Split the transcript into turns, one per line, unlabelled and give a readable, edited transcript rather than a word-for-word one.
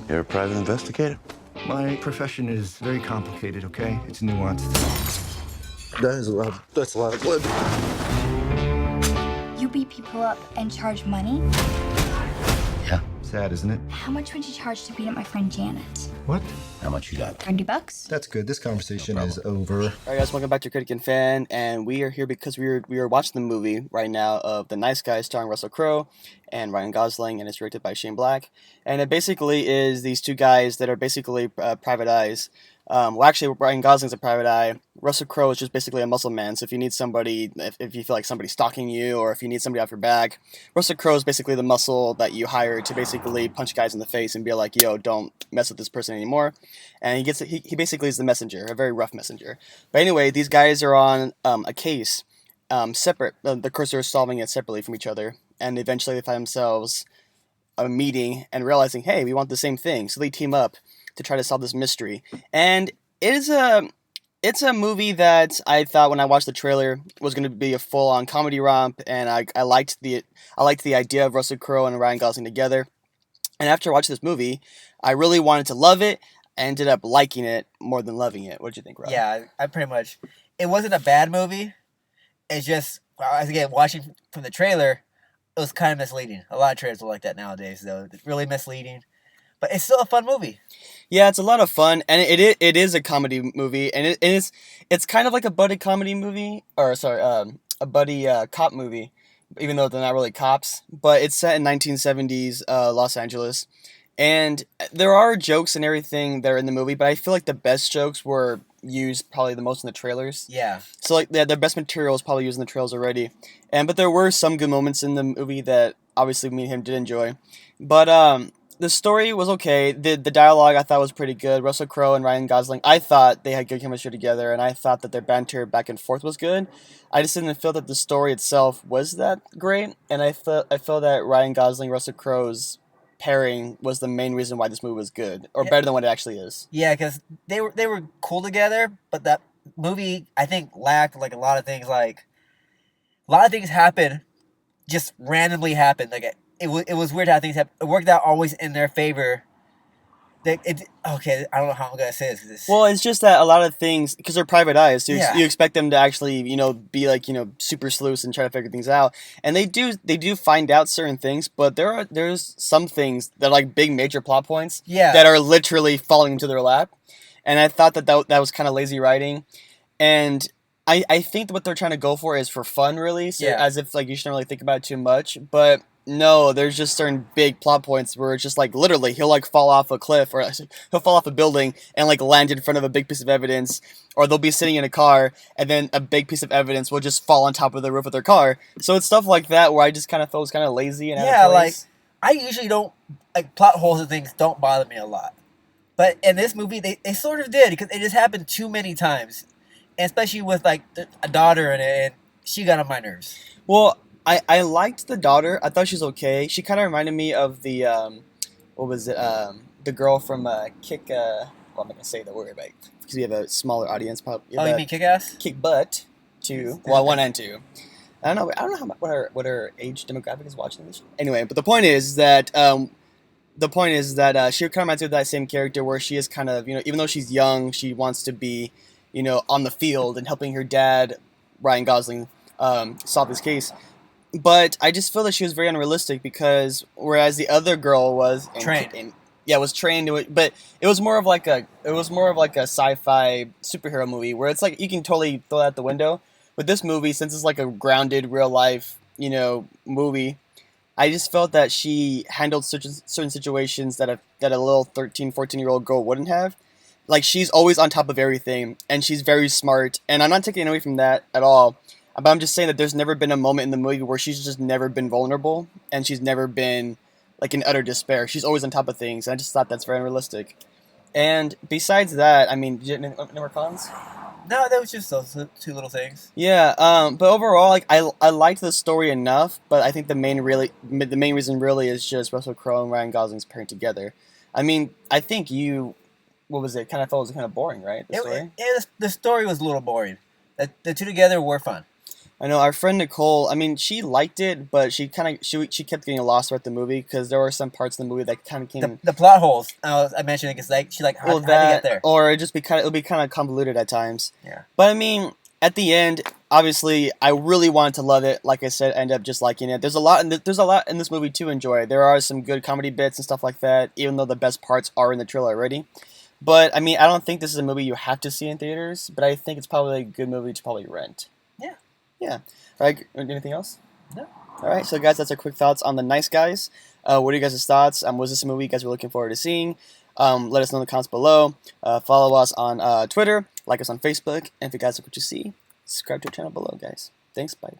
You're a private investigator?
My profession is very complicated, okay? It's nuanced.
That's a lot of blood.
You beat people up and charge money?
Yeah.
Sad, isn't it?
How much would you charge to beat up my friend Janet?
What?
How much you got?
$30?
That's good. This conversation is over.
All right, guys, welcome back to Critic and Fan, and we are here because we are watching the movie right now of The Nice Guys, starring Russell Crowe and Ryan Gosling, and it's directed by Shane Black. And it basically is these two guys that are basically private eyes. Well, actually, Ryan Gosling's a private eye. Russell Crowe is just basically a muscle man. So if you need somebody, if you feel like somebody's stalking you, or if you need somebody off your back, Russell Crowe is basically the muscle that you hire to basically punch guys in the face and be like, "Yo, don't mess with this person anymore." And he basically is the messenger, a very rough messenger. But anyway, these guys are on a case, separate. The cursor is solving it separately from each other, and eventually they find themselves a meeting and realizing, hey, we want the same thing. So they team up to try to solve this mystery. And it's a movie that I thought when I watched the trailer was going to be a full-on comedy romp, and I liked the idea of Russell Crowe and Ryan Gosling together. And after watching this movie, I really wanted to love it. I ended up liking it more than loving it. What did you think, Rob?
Yeah, I pretty much. It wasn't a bad movie. It's just, again, watching from the trailer, it was kind of misleading. A lot of trailers are like that nowadays, though. It's really misleading. But it's still a fun movie.
Yeah, it's a lot of fun, and it is a comedy movie, and it's kind of like a buddy comedy movie, or sorry, a buddy cop movie, even though they're not really cops. But it's set in 1970s Los Angeles, and there are jokes and everything that are in the movie, but I feel like the best jokes were used probably the most in the trailers.
Yeah.
So like the best material is probably used in the trailers already, but there were some good moments in the movie that obviously me and him did enjoy, but the story was okay. The dialogue I thought was pretty good. Russell Crowe and Ryan Gosling, I thought they had good chemistry together, and I thought that their banter back and forth was good. I just didn't feel that the story itself was that great, and I feel that Ryan Gosling, Russell Crowe's pairing was the main reason why this movie was good, or better than what it actually is.
Yeah, because they were cool together, but that movie, I think, lacked like a lot of things. Like, a lot of things happen, just randomly happened. Like, it was weird how things happened. It worked out always in their favor. Okay, I don't know how I'm gonna say this.
Well, it's just that a lot of things, because they're private eyes, so
Yeah.
you expect them to actually, be like, super sleuths and try to figure things out. And they do find out certain things, but there's some things that are like big major plot points
Yeah.
that are literally falling into their lap. And I thought that was kind of lazy writing. And I think what they're trying to go for is for fun, really. So
Yeah.
as if like you shouldn't really think about it too much, but no, there's just certain big plot points where it's just like literally he'll like fall off a cliff, or he'll fall off a building and like land in front of a big piece of evidence, or they'll be sitting in a car and then a big piece of evidence will just fall on top of the roof of their car. So it's stuff like that where I just kind of felt it was kind of lazy and out
Yeah,
of
like,
place.
I usually don't, like, plot holes and things don't bother me a lot. But in this movie, they sort of did, because it just happened too many times. And especially with, like, a daughter in it, and she got on my nerves.
Well, I liked the daughter. I thought she was okay. She kind of reminded me of the what was it? The girl from Kick. Well, I'm not gonna say the word, right? Because we have a smaller audience. Probably.
Oh, you mean Kick-Ass?
Kick Butt 2. Well, 1 and 2. I don't know what her age demographic is watching this. Anyway, but the point is that she kind of reminds me of that same character where she is kind of, even though she's young, she wants to be, on the field and helping her dad, Ryan Gosling, solve this case. But I just feel that she was very unrealistic, because whereas the other girl was
Trained.
was trained to it, but it was more of like a sci-fi superhero movie where it's like you can totally throw that out the window. With this movie, since it's like a grounded real life, movie, I just felt that she handled certain situations that a little 13, 14-year-old girl wouldn't have. Like, she's always on top of everything, and she's very smart, and I'm not taking away from that at all. But I'm just saying that there's never been a moment in the movie where she's just never been vulnerable, and she's never been, like, in utter despair. She's always on top of things, and I just thought that's very unrealistic. And besides that, I mean, did you have any more cons?
No, that was just those two little things.
Yeah, but overall, like, I liked the story enough, but I think the main reason really is just Russell Crowe and Ryan Gosling's pairing together. I mean, I think what was it? Kind of felt it was kind of boring, right? The story.
The story was a little boring. The two together were fun.
I know our friend Nicole. I mean, she liked it, but she kept getting lost throughout the movie because there were some parts in the movie that kind of came.
The plot holes. I mentioned it because like she like how,
Well,
how'd they get there?
or it'll be kind of convoluted at times.
Yeah.
But I mean, at the end, obviously, I really wanted to love it. Like I said, I ended up just liking it. There's a lot in this movie to enjoy. There are some good comedy bits and stuff like that, even though the best parts are in the trailer already. But I mean, I don't think this is a movie you have to see in theaters. But I think it's probably a good movie to probably rent.
Yeah.
Yeah. All right. Anything else?
No.
All right. So, guys, that's our quick thoughts on The Nice Guys. What are you guys' thoughts? Was this a movie you guys were looking forward to seeing? Let us know in the comments below. Follow us on Twitter. Like us on Facebook. And if you guys like what you see, subscribe to our channel below, guys. Thanks. Bye.